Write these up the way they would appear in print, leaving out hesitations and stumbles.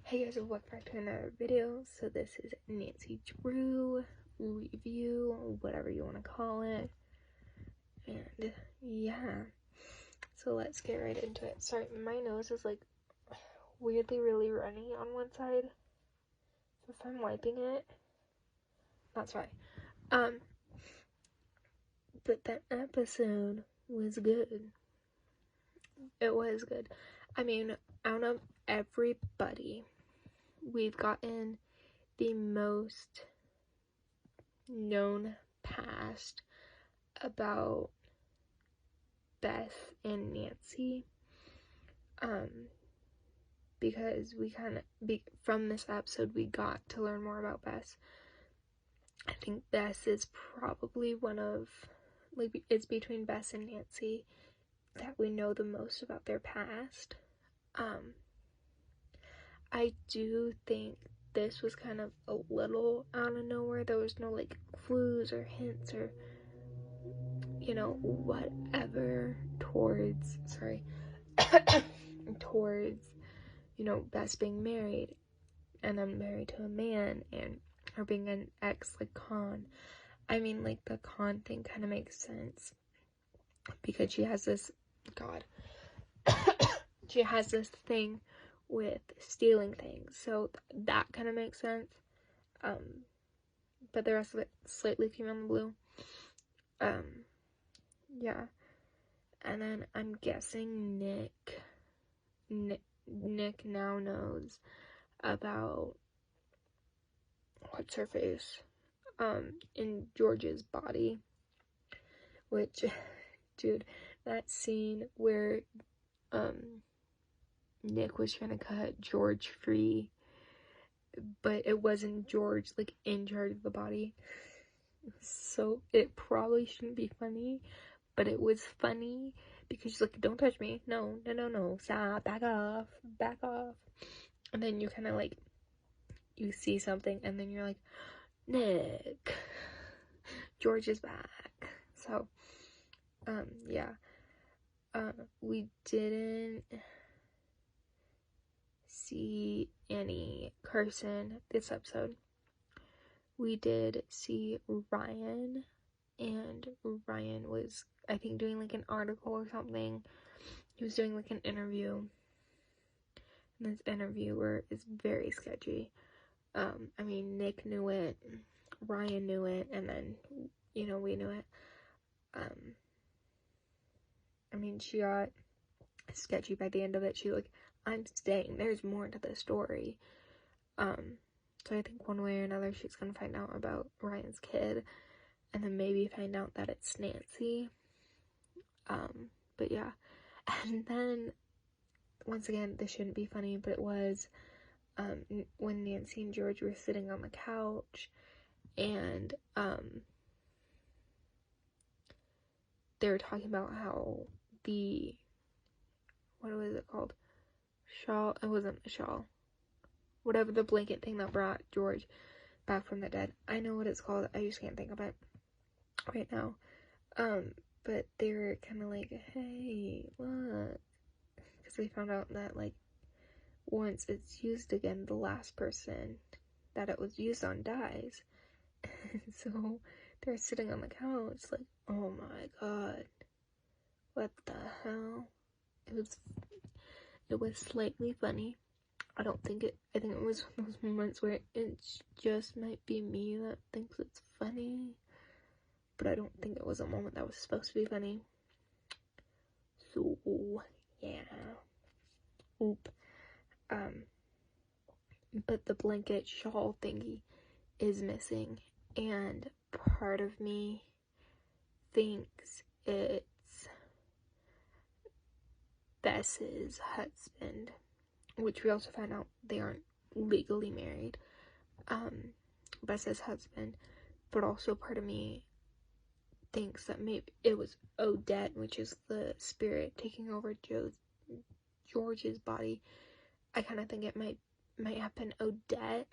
Hey guys, welcome back to another video. So this is Nancy Drew review, whatever you want to call it. And yeah, so let's get right into it. Sorry, my nose is like weirdly really runny on one side. So if I'm wiping it, that's why. But that episode was good. It was good. I mean, out of everybody, we've gotten the most known past about Beth and Nancy, because we kind of, from this episode, we got to learn more about Beth. I think Beth is probably one of, like, it's between Beth and Nancy that we know the most about their past. I do think this was kind of a little out of nowhere. There was no, like, clues or hints or, you know, whatever towards, you know, Beth being married and then married to a man and her being an ex, like, con. I mean, like, the con thing kind of makes sense because she has this, she has this thing with stealing things, so that kind of makes sense. But the rest of it slightly came on the blue. Yeah. And then I'm guessing Nick now knows about what's her face in George's body, which, dude, that scene where Nick was trying to cut George free, but it wasn't George, like, in charge of the body. So it probably shouldn't be funny, but it was funny because she's like, don't touch me, no, stop, back off. And then you kind of, like, you see something and then you're like, Nick, George is back. So yeah, we didn't see any Carson this episode. We did see Ryan, and Ryan was, I think, doing like an article or something. He was doing like an interview, and this interviewer is very sketchy. I mean, Nick knew it, Ryan knew it, and then, you know, we knew it. I mean, she got sketchy by the end of it. She like, I'm staying, there's more to the story. So I think one way or another she's gonna find out about Ryan's kid, and then maybe find out that it's Nancy. But yeah. And then, once again, this shouldn't be funny, but it was, when Nancy and George were sitting on the couch, and, they were talking about how what was it called? Shawl? It wasn't a shawl. Whatever, the blanket thing that brought George back from the dead. I know what it's called, I just can't think of it right now. But they were kind of like, hey, look, because they found out that, like, once it's used again, the last person that it was used on dies. So they're sitting on the couch like, oh my god, what the hell? It was slightly funny. I think it was one of those moments where it just might be me that thinks it's funny, but I don't think it was a moment that was supposed to be funny. So yeah. But the blanket shawl thingy is missing, and part of me thinks it's Bess's husband, which we also find out they aren't legally married. Bess's husband, but also part of me thinks that maybe it was Odette, which is the spirit taking over George's body. I kind of think it might have been Odette,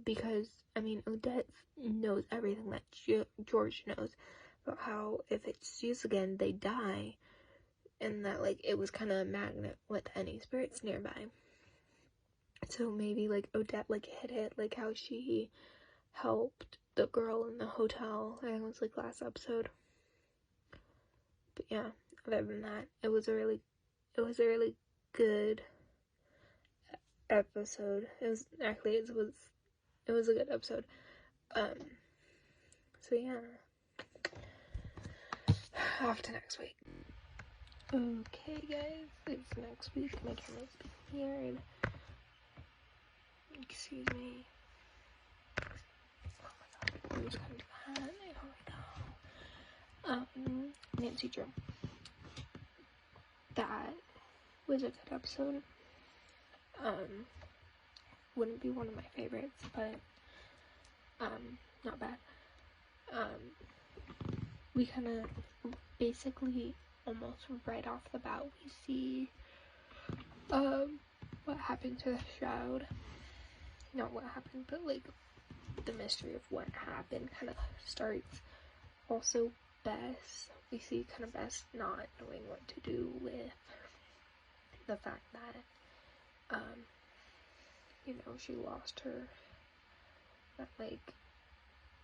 because, I mean, Odette knows everything that George knows about how if it's used again, they die, and that, like, it was kind of a magnet with any spirits nearby. So maybe like Odette like hit it, like how she helped the girl in the hotel. I think it was like last episode. But yeah, other than that, it was a really good episode. It was a good episode. So yeah. Off to next week. Okay, guys, it's next week. My camera's here, and excuse me. Oh my god, I'm just gonna do that. Oh my god. Nancy Drew. That was a good episode. Wouldn't be one of my favorites, but not bad. We kind of basically almost right off the bat we see what happened to the shroud. Not what happened, but like the mystery of what happened kind of starts. Also, we see kind of Bess not knowing what to do with the fact that she lost her, that like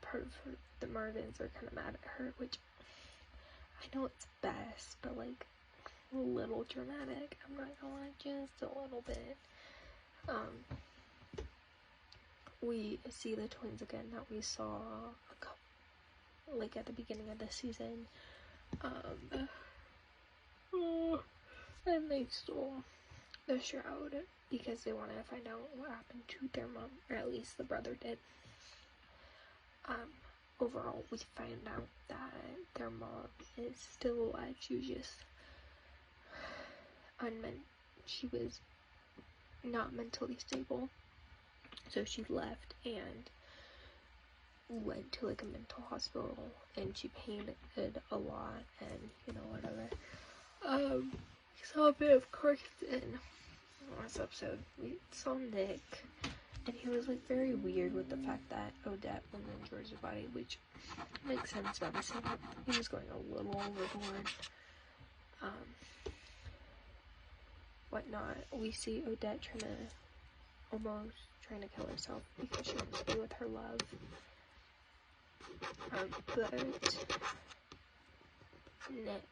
part of her, the Marvins are kind of mad at her, which I know it's Bess, but like a little dramatic, I'm not gonna lie, just a little bit. We see the twins again that we saw like at the beginning of the season, and they stole the shroud because they wanted to find out what happened to their mom, or at least the brother did. Overall, we find out that their mom is still alive. She was just she was not mentally stable, so she left and went to like a mental hospital, and she painted a lot, and whatever. We saw a bit of Kirsten last episode. We saw Nick, and he was like very weird with the fact that Odette was in George's body, which makes sense. Obviously, he was going a little overboard. Whatnot. We see Odette almost trying to kill herself because she wants to be with her love. But Nick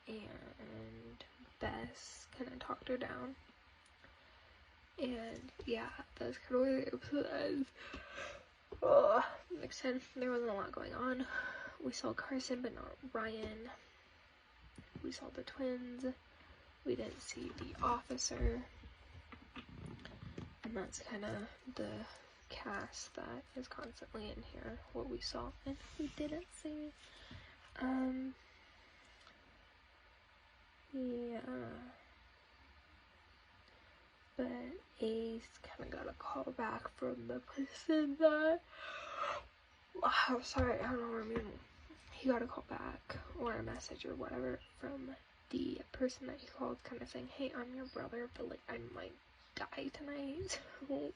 and Bess kind of talked her down. And yeah, that's kind of where the episode ends. Makes sense. There wasn't a lot going on. We saw Carson, but not Ryan. We saw the twins. We didn't see the officer. And that's kind of the cast that is constantly in here, what we saw and we didn't see. Yeah. But Ace kind of got a call back from the person that, I don't know, he got a call back or a message or whatever from the person that he called, kind of saying, hey, I'm your brother, but like I might die tonight, so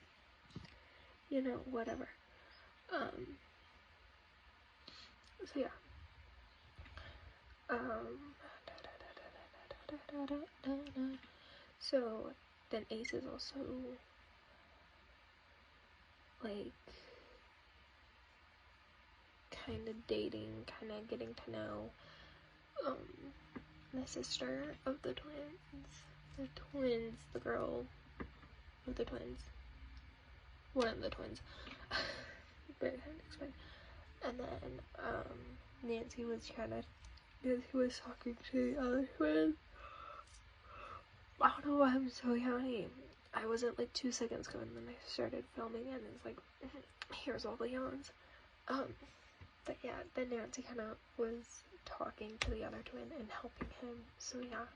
whatever. So yeah. So then Ace is also like kind of dating, kind of getting to know the sister of the twins, the girl of the twins, one of the twins. Very hard to explain. And then Nancy was talking to the other twins. I don't know why I'm so yawny. I wasn't like 2 seconds ago, and then I started filming, and it's like, here's all the yawns. But yeah, then Nancy kind of was talking to the other twin and helping him. So yeah,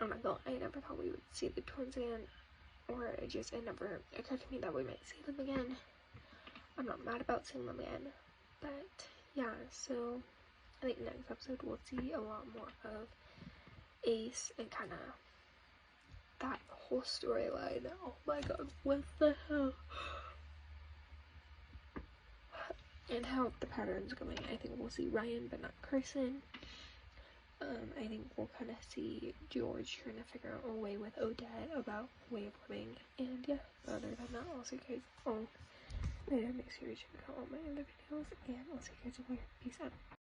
oh my god, I never thought we would see the twins again, or it never occurred to me that we might see them again. I'm not mad about seeing them again, but yeah, so I think next episode we'll see a lot more of Ace and kind of that whole storyline. Oh my god, what the hell? And how the pattern's going. I think we'll see Ryan, but not Carson. I think we'll kind of see George trying to figure out a way with Odette about way of living, and yeah, other than that, I'll see you guys all later. Make sure you check out all my other videos, and I'll see you guys later. Peace out.